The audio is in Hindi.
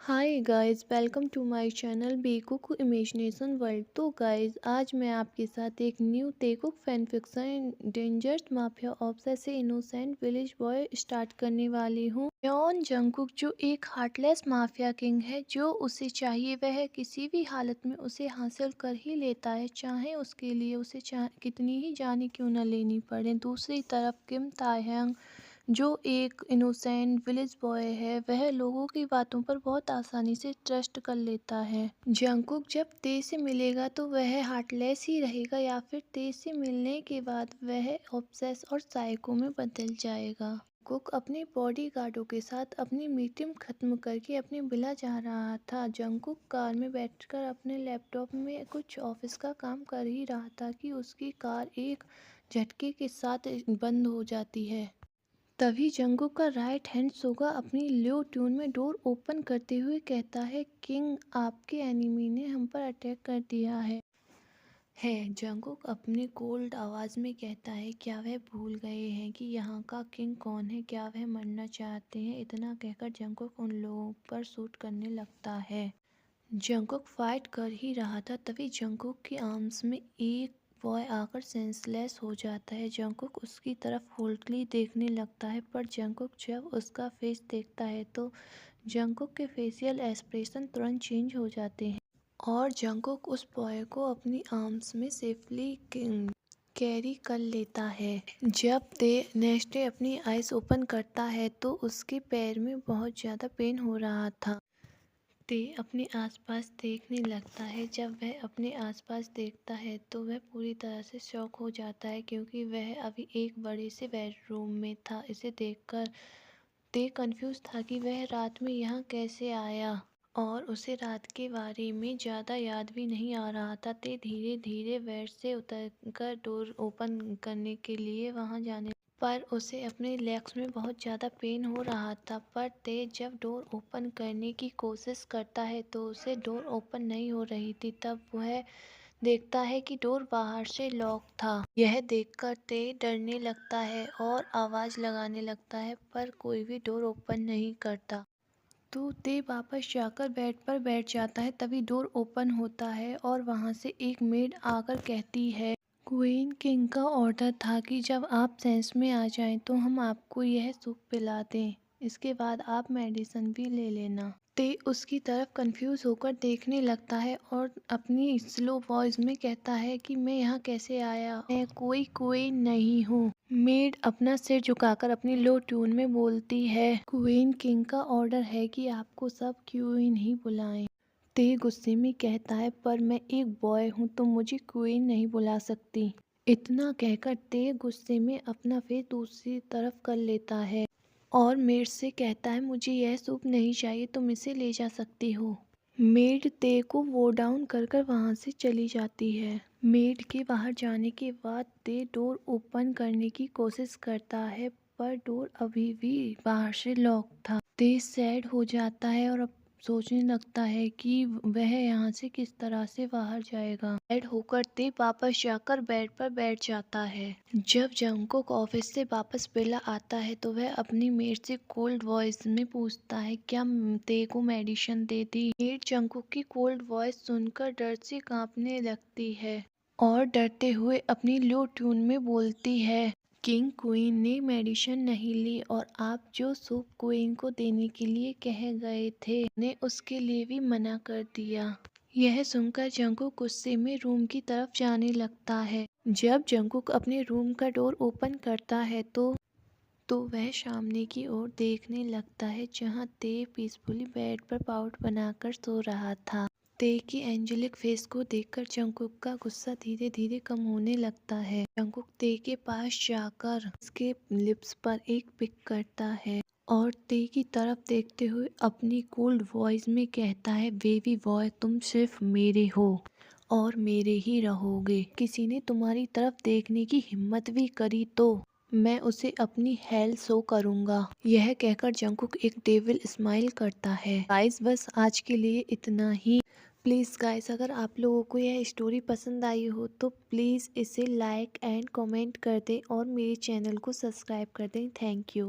Hi guys, welcome to my channel Taekook imagination world. तो गाइस, आज मैं आपके साथ एक new Taekook fan fiction dangerous mafia obsess innocent village boy start करने वाली हूँ। यॉन जंगकुक जो एक हार्टलेस माफिया किंग है, जो उसे चाहिए वह किसी भी हालत में उसे हासिल कर ही लेता है, चाहे उसके लिए उसे कितनी ही जाने क्यों न लेनी पड़े। दूसरी तरफ किम ताएहंग जो एक इनोसेंट विलेज बॉय है, वह लोगों की बातों पर बहुत आसानी से ट्रस्ट कर लेता है। जंगकुक जब ते से मिलेगा तो वह हार्टलेस ही रहेगा, या फिर ते से मिलने के बाद वह ऑब्सेस और साइको में बदल जाएगा। कुक अपने बॉडीगार्डों के साथ अपनी मीटिंग खत्म करके अपने विला जा रहा था। जंगकुक कार में बैठकर अपने लैपटॉप में कुछ ऑफिस का काम कर ही रहा था कि उसकी कार एक झटके के साथ बंद हो जाती है। तभी जंगकुक का राइट हैंड सोगा अपनी लो ट्यून में डोर ओपन करते हुए कहता है, किंग, आपके एनिमी ने हम पर अटैक कर दिया है। जंगकुक अपने कोल्ड आवाज में कहता है, क्या वह भूल गए हैं कि यहाँ का किंग कौन है? क्या वह मरना चाहते हैं? इतना कहकर जंगकुक उन लोगों पर शूट करने लगता है। जंगकुक फाइट कर ही रहा था, तभी जंगकुक की आर्म्स में एक बॉय आकर सेंसलेस हो जाता है। जंगकुक उसकी तरफ होल्डली देखने लगता है, पर जंगकुक जब उसका फेस देखता है तो जंगकुक के फेशियल एक्सप्रेशन तुरंत चेंज हो जाते हैं और जंगकुक उस बॉय को अपनी आर्म्स में सेफली कैरी कर लेता है। जब ते नेक्स्ट डे अपनी आइज ओपन करता है तो उसके पैर में बहुत ज़्यादा पेन हो रहा था। ते अपने आसपास देखने लगता है। जब वह अपने आसपास देखता है तो वह पूरी तरह से शॉक हो जाता है, क्योंकि वह अभी एक बड़े से बेडरूम में था। इसे देखकर ते कंफ्यूज था कि वह रात में यहाँ कैसे आया, और उसे रात के बारे में ज़्यादा याद भी नहीं आ रहा था। ते धीरे धीरे बेड से उतरकर डोर ओपन करने के लिए वहाँ जाने, पर उसे अपने लेग्स में बहुत ज़्यादा पेन हो रहा था। पर ते जब डोर ओपन करने की कोशिश करता है तो उसे डोर ओपन नहीं हो रही थी। तब वह देखता है कि डोर बाहर से लॉक था। यह देखकर ते डरने लगता है और आवाज़ लगाने लगता है, पर कोई भी डोर ओपन नहीं करता। तो ते वापस जाकर बेड पर बैठ जाता है। तभी डोर ओपन होता है और वहाँ से एक मेड आकर कहती है, क्वीन किंग का ऑर्डर था कि जब आप सेंस में आ जाएं तो हम आपको यह सूप पिला दें, इसके बाद आप मेडिसिन भी ले लेना। ते उसकी तरफ कंफ्यूज होकर देखने लगता है और अपनी स्लो वॉइस में कहता है कि मैं यहाँ कैसे आया, मैं कोई क्वीन नहीं हूँ। मेड अपना सिर झुकाकर अपनी लो ट्यून में बोलती है, क्वीन किंग का ऑर्डर है कि आपको सब क्वीन ही बुलाएं। ते गुस्से में कहता है, पर मैं एक बॉय हूँ तो मुझे क्वीन नहीं बुला सकती। इतना कहकर ते गुस्से में अपना फेस दूसरी तरफ कर लेता है और मेड से कहता है, मुझे यह सूप नहीं चाहिए, तुम इसे ले जा सकती हो। मेड ते को वो डाउन कर कर वहाँ से चली जाती है। मेड के बाहर जाने के बाद ते डोर ओपन करने की कोशिश करता है, पर डोर अभी भी बाहर से लॉक था। ते सैड हो जाता है और अब सोचने लगता है कि वह यहाँ से किस तरह से बाहर जाएगा। सैड होकर ते वापस जाकर बेड पर बैठ जाता है। जब जंगकुक ऑफिस से वापस विला आता है तो वह अपनी मेड से कोल्ड वॉइस में पूछता है, क्या ते को मेडिसिन दे दी? मेड जंगकुक की कोल्ड वॉइस सुनकर डर से कांपने लगती है और डरते हुए अपनी लो ट्यून में बोलती है, किंग, क्वीन ने मेडिसिन नहीं ली और आप जो सूप क्वीन को देने के लिए कह गए थे, ने उसके लिए भी मना कर दिया। यह सुनकर जंगकुक गुस्से में रूम की तरफ जाने लगता है। जब जंगकुक अपने रूम का डोर ओपन करता है तो वह सामने की ओर देखने लगता है, जहां ते पीसफुली बेड पर पाउट बनाकर सो रहा था। ते की एंजेलिक फेस को देखकर जंगकुक का गुस्सा धीरे धीरे कम होने लगता है। जंगकुक ते के पास जाकर उसके लिप्स पर एक पिक करता है और ते की तरफ देखते हुए अपनी कोल्ड वॉइस में कहता है, बेबी बॉय, तुम सिर्फ मेरे हो और मेरे ही रहोगे। किसी ने तुम्हारी तरफ देखने की हिम्मत भी करी तो मैं उसे अपनी हेल शो करूंगा। यह कहकर जंगकुक एक डेविल स्माइल करता है। गाइस, बस आज के लिए इतना ही। प्लीज़ गाइस, अगर आप लोगों को यह स्टोरी पसंद आई हो तो प्लीज़ इसे लाइक एंड कमेंट कर दें और मेरे चैनल को सब्सक्राइब कर दें। Thank you.